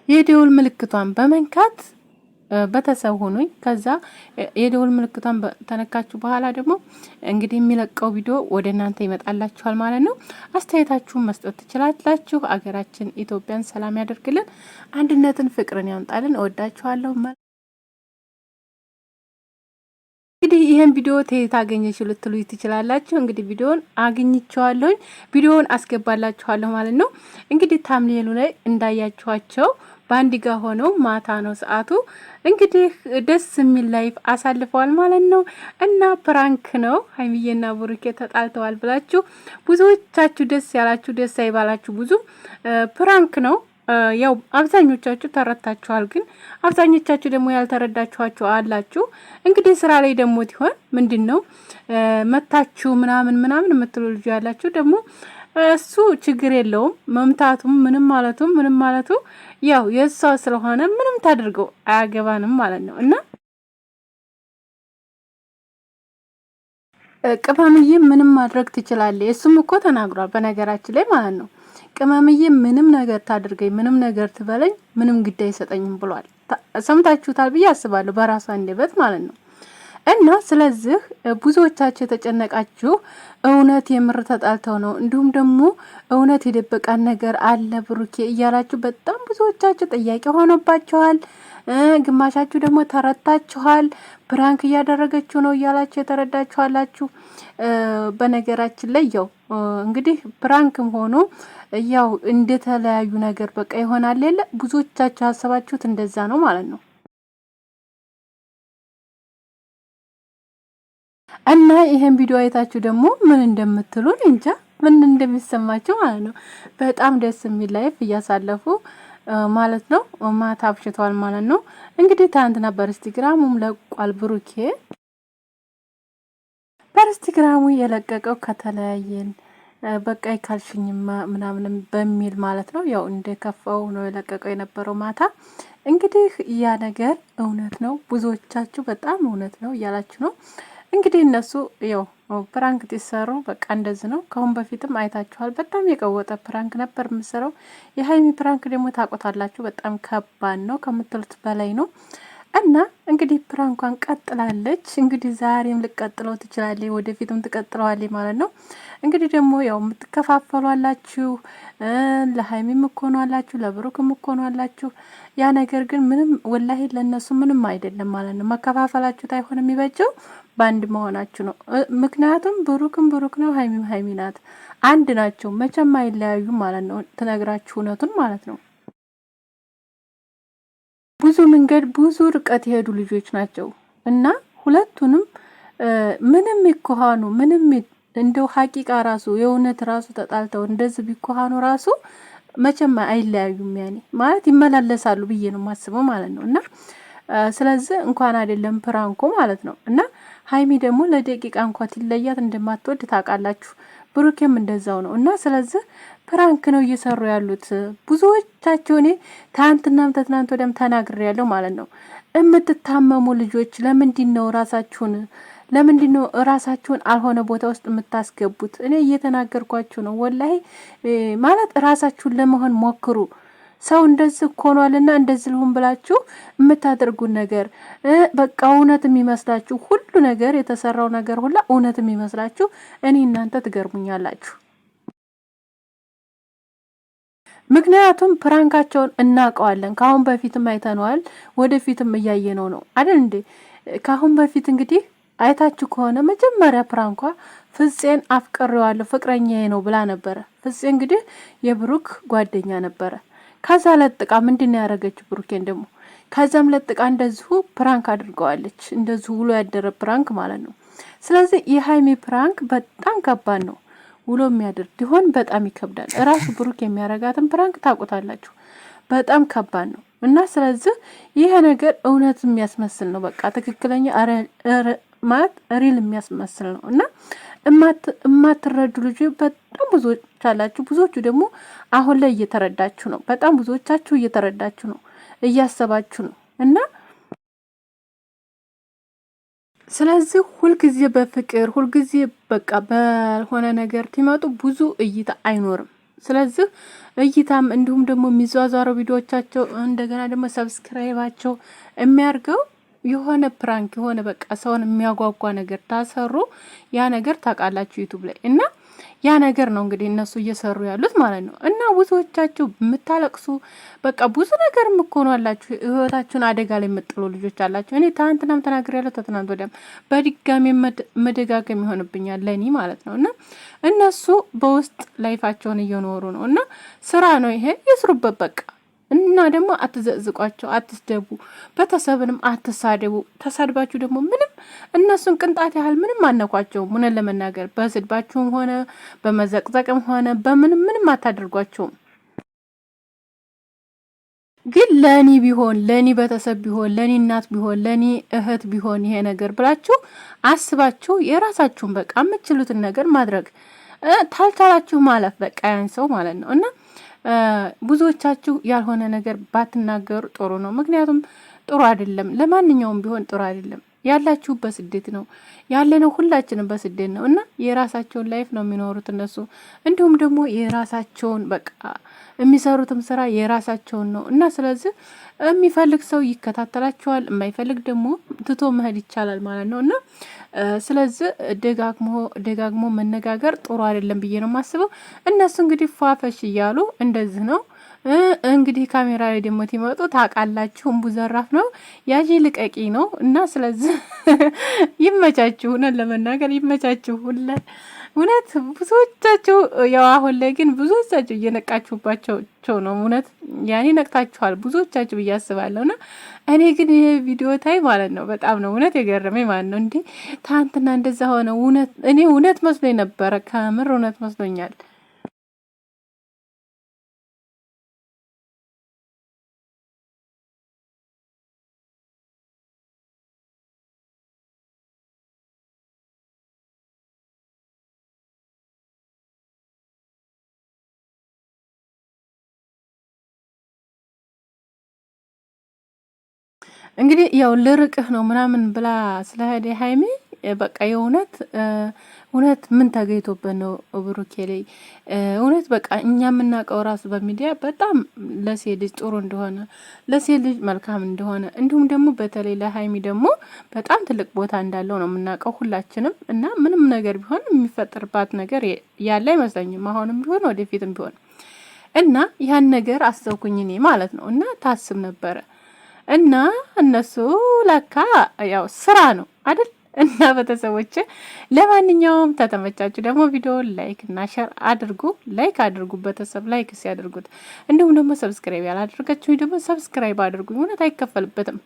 የደውል ምልክቷን በመንካት በተሰብ ሆኖኝ ከዛ የደውል ምልክቷን ተነካችሁ በኋላ ደግሞ እንግዲህ የሚለቀው ቪዲዮ ወደ እናንተ ይመጣላችኋል ማለት ነው። አስተያየታችሁን መስጠት ትችላላችሁ። አገራችን ኢትዮጵያን ሰላም ያደርግልን፣ አንድነትን ፍቅርን ያምጣልን። እወዳችኋለሁ። እንግዲህ ይሄን ቪዲዮ ታገኘሽው ልትሉ ትችላላችሁ። እንግዲህ ቪዲዮን አግኝቼዋለሁ፣ ቪዲዮን አስገባላችኋለሁ ማለት ነው። እንግዲህ ታምኔሉ ላይ እንዳያችኋቸው ባንዲ ጋር ሆነው ማታ ነው ሰዓቱ። እንግዲህ ደስ የሚል ላይፍ አሳልፈዋል ማለት ነው። እና ፕራንክ ነው ሀይሚዬና ብሩኬ ተጣልተዋል ብላችሁ ብዙዎቻችሁ ደስ ያላችሁ፣ ደስ አይባላችሁ ብዙ ፕራንክ ነው። ያው አብዛኞቻችሁ ተረታችኋል፣ ግን አብዛኞቻችሁ ደግሞ ያልተረዳችኋችሁ አላችሁ። እንግዲህ ስራ ላይ ደግሞ ይሆን ምንድነው መታችሁ ምናምን የምትሉ ልጅ ያላችሁ ደግሞ እሱ ችግር የለውም መምታቱም ምንም ማለቱ ያው የሷ ስለሆነ ምንም ታድርገው አያገባንም ማለት ነው። እና ቅመምዬ ምንም ማድረግ ትችላለች። እሱም እኮ ተናግሯል በነገራችን ላይ ማለት ነው። ቅመምዬ ምንም ነገር ታድርገኝ፣ ምንም ነገር ትበለኝ፣ ምንም ግድ አይሰጠኝም ብሏል። ሰምታችሁታል ብዬ አስባለሁ በራሷ አንደበት ማለት ነው። እና ስለዚህ ብዙዎቻችሁ የተጨነቃችሁ እውነት የምር ተጣልተው ነው እንዲሁም ደግሞ እውነት የደበቃን ነገር አለ ብሩኬ እያላችሁ በጣም ብዙዎቻችሁ ጥያቄ ሆኖባችኋል። ግማሻችሁ ደግሞ ተረታችኋል። ፕራንክ እያደረገችው ነው እያላችሁ የተረዳችኋላችሁ። በነገራችን ላይ ያው እንግዲህ ፕራንክም ሆኖ ያው እንደተለያዩ ነገር በቃ ይሆናል የለ ብዙዎቻችሁ ያሰባችሁት እንደዛ ነው ማለት ነው። እና ይሄን ቪዲዮ አይታችሁ ደግሞ ምን እንደምትሉ እንጃ ምን እንደሚሰማችሁ ማለት ነው። በጣም ደስ የሚል ላይፍ እያሳለፉ ማለት ነው። ማታ አብሽተዋል ማለት ነው። እንግዲህ ትናንትና በኢንስታግራሙም ለቋል ብሩኬ በኢንስታግራሙ የለቀቀው ከተለያየን በቃ ይካልሽኝማ ምናምን በሚል ማለት ነው። ያው እንደከፋው ነው የለቀቀው የነበረው ማታ። እንግዲህ ያ ነገር እውነት ነው፣ ብዙዎቻችሁ በጣም እውነት ነው እያላችሁ ነው። እንግዲህ እነሱ ያው ፕራንክ ሲሰሩ በቃ እንደዚህ ነው። ከአሁን በፊትም አይታችኋል። በጣም የቀወጠ ፕራንክ ነበር የምሰራው። የሀይሚ ፕራንክ ደግሞ ታቆታላችሁ። በጣም ከባድ ነው ከምትሉት በላይ ነው። እና እንግዲህ ፕራንኳን ቀጥላለች። እንግዲህ ዛሬም ልቀጥለው ትችላለች፣ ወደፊትም ትቀጥለዋለች ማለት ነው። እንግዲህ ደግሞ ያው የምትከፋፈሉ አላችሁ፣ ለሀይሚም እኮ ነው አላችሁ፣ ለብሩክም እኮ ነው አላችሁ። ያ ነገር ግን ምንም ወላሂ ለነሱ ምንም አይደለም ማለት ነው። መከፋፈላችሁ ታይሆን የሚበጀው በአንድ መሆናችሁ ነው። ምክንያቱም ብሩክም ብሩክ ነው፣ ሀይሚም ሀይሚ ናት። አንድ ናቸው፣ መቼም አይለያዩም ማለት ነው። ትነግራችሁ እውነቱን ማለት ነው። ብዙ መንገድ ብዙ ርቀት የሄዱ ልጆች ናቸው እና ሁለቱንም ምንም ይኮሃኑ ምንም እንደው ሀቂቃ ራሱ የእውነት ራሱ ተጣልተው እንደዚህ ቢኮሃኑ ራሱ መቼም አይለያዩም። ያኔ ማለት ይመላለሳሉ ብዬ ነው የማስበው ማለት ነው። እና ስለዚህ እንኳን አይደለም ፕራንኮ ማለት ነው። እና ሀይሚ ደግሞ ለደቂቃ እንኳን ትለያት እንደማትወድ ታውቃላችሁ። ብሩኬም እንደዛው ነው። እና ስለዚህ ፕራንክ ነው እየሰሩ ያሉት ብዙዎቻቸው። እኔ ትናንትናም ተትናንት ወደም ተናግሬያለሁ ማለት ነው። የምትታመሙ ልጆች ለምንድን ነው ራሳችሁን አልሆነ ቦታ ውስጥ የምታስገቡት? እኔ እየተናገርኳችሁ ነው ወላሂ። ማለት ራሳችሁን ለመሆን ሞክሩ። ሰው እንደዚህ ኮኗልና እንደዚህ ልሁን ብላችሁ የምታደርጉት ነገር በቃ እውነት የሚመስላችሁ ሁሉ ነገር የተሰራው ነገር ሁላ እውነት የሚመስላችሁ እኔ እናንተ ትገርሙኛላችሁ። ምክንያቱም ፕራንካቸውን እናውቀዋለን። ካሁን በፊትም አይተነዋል፣ ወደፊትም እያየነው ነው አይደል እንዴ? ካሁን በፊት እንግዲህ አይታችሁ ከሆነ መጀመሪያ ፕራንኳ ፍፄን አፍቅሬዋለሁ ፍቅረኛዬ ነው ብላ ነበረ። ፍፄ እንግዲህ የብሩክ ጓደኛ ነበረ። ከዛ ለጥቃ ምንድነው ያደረገችው? ብሩኬን ደግሞ ከዛም ለጥቃ እንደዚሁ ፕራንክ አድርገዋለች። እንደዚሁ ውሎ ያደረ ፕራንክ ማለት ነው። ስለዚህ የሀይሚ ፕራንክ በጣም ከባድ ነው። ውሎ የሚያደር ሊሆን በጣም ይከብዳል። እራሱ ብሩክ የሚያረጋትን ፕራንክ ታውቁታላችሁ። በጣም ከባድ ነው እና ስለዚህ ይሄ ነገር እውነት የሚያስመስል ነው። በቃ ትክክለኛ ማለት ሪል የሚያስመስል ነው እና እማትረዱ ልጆች በጣም ብዙዎች አላችሁ። ብዙዎቹ ደግሞ አሁን ላይ እየተረዳችሁ ነው። በጣም ብዙዎቻችሁ እየተረዳችሁ ነው፣ እያሰባችሁ ነው። እና ስለዚህ ሁልጊዜ በፍቅር ሁልጊዜ በቃ በሆነ ነገር ትመጡ ብዙ እይታ አይኖርም። ስለዚህ እይታም እንዲሁም ደግሞ የሚዟዟረው ቪዲዮዎቻቸው እንደገና ደግሞ ሰብስክራይባቸው የሚያርገው የሆነ ፕራንክ የሆነ በቃ ሰውን የሚያጓጓ ነገር ታሰሩ ያ ነገር ታውቃላችሁ ዩቲዩብ ላይ እና ያ ነገር ነው እንግዲህ እነሱ እየሰሩ ያሉት ማለት ነው። እና ብዙዎቻችሁ የምታለቅሱ በቃ ብዙ ነገር የምትሆኑ አላችሁ፣ ህይወታችሁን አደጋ ላይ የምጥሉ ልጆች አላችሁ። እኔ ትናንትናም ተናግሬያለሁ፣ ተትናንት ወዲያም በድጋሚ መደጋገም ይሆንብኛል ለእኔ ማለት ነው። እና እነሱ በውስጥ ላይፋቸውን እየኖሩ ነው እና ስራ ነው ይሄ፣ ይስሩበት በቃ። እና ደግሞ አትዘዝቋቸው፣ አትስደቡ፣ ቤተሰብንም አትሳደቡ። ተሳድባችሁ ደግሞ ምንም እነሱን ቅንጣት ያህል ምንም አነኳቸውም። እውነት ለመናገር በስድባችሁም ሆነ በመዘቅዘቅም ሆነ ምንም አታደርጓቸውም። ግን ለኔ ቢሆን ለኔ ቤተሰብ ቢሆን ለኔ እናት ቢሆን ለኔ እህት ቢሆን ይሄ ነገር ብላችሁ አስባችሁ የራሳችሁን በቃ የምትችሉትን ነገር ማድረግ ታልቻላችሁ ማለፍ በቃ ያን ሰው ማለት ነው እና ብዙዎቻችሁ ያልሆነ ነገር ባትናገሩ ጥሩ ነው። ምክንያቱም ጥሩ አይደለም፣ ለማንኛውም ቢሆን ጥሩ አይደለም። ያላችሁ በስደት ነው ያለነው፣ ሁላችንም በስደት ነው እና የራሳቸውን ላይፍ ነው የሚኖሩት እነሱ። እንዲሁም ደግሞ የራሳቸውን በቃ የሚሰሩትም ስራ የራሳቸውን ነው እና ስለዚህ የሚፈልግ ሰው ይከታተላቸዋል፣ የማይፈልግ ደግሞ ትቶ መሄድ ይቻላል ማለት ነው እና ስለዚህ ደጋግሞ መነጋገር ጥሩ አይደለም ብዬ ነው የማስበው። እነሱ እንግዲህ ፏፈሽ እያሉ እንደዚህ ነው እንግዲህ ካሜራ ላይ ደግሞ ትመጡ ታውቃላችሁ፣ እምቡዘራፍ ነው ያጂ ልቀቂ ነው እና ስለዚህ ይመቻችሁ፣ እውነት ለመናገር ይመቻችሁ ሁላ እውነት ብዙዎቻችሁ ያው አሁን ላይ ግን ብዙዎቻችሁ እየነቃችሁባቸው ነው። እውነት ያኔ ነቅታችኋል ብዙዎቻችሁ ብዬ አስባለሁና እኔ ግን ይሄ ቪዲዮ ታይ ማለት ነው በጣም ነው እውነት የገረመኝ ማለት ነው። እንዴ ታንትና እንደዛ ሆነ እውነት እኔ እውነት መስሎኝ ነበረ፣ ከምር እውነት መስሎኛል። እንግዲህ ያው ልርቅህ ነው ምናምን ብላ ስለሄደ ሀይሚ በቃ የእውነት እውነት ምን ተገይቶበት ነው ብሩኬ ላይ እውነት በቃ እኛ የምናውቀው ራሱ በሚዲያ በጣም ለሴት ልጅ ጥሩ እንደሆነ ለሴት ልጅ መልካም እንደሆነ እንዲሁም ደግሞ በተለይ ለሀይሚ ደግሞ በጣም ትልቅ ቦታ እንዳለው ነው የምናውቀው ሁላችንም። እና ምንም ነገር ቢሆን የሚፈጠርባት ነገር ያለ አይመስለኝም አሁንም ቢሆን ወደፊትም ቢሆን እና ያን ነገር አሰብኩኝ እኔ ማለት ነው እና ታስብ ነበረ እና እነሱ ለካ ያው ስራ ነው አይደል? እና ቤተሰቦች ለማንኛውም ተተመቻችሁ ደግሞ ቪዲዮ ላይክ እና ሼር አድርጉ። ላይክ አድርጉ ቤተሰብ ላይክ ሲያደርጉት፣ እንዲሁም ደግሞ ሰብስክራይብ ያላደረጋችሁ ደግሞ ሰብስክራይብ አድርጉ። እውነት አይከፈልበትም።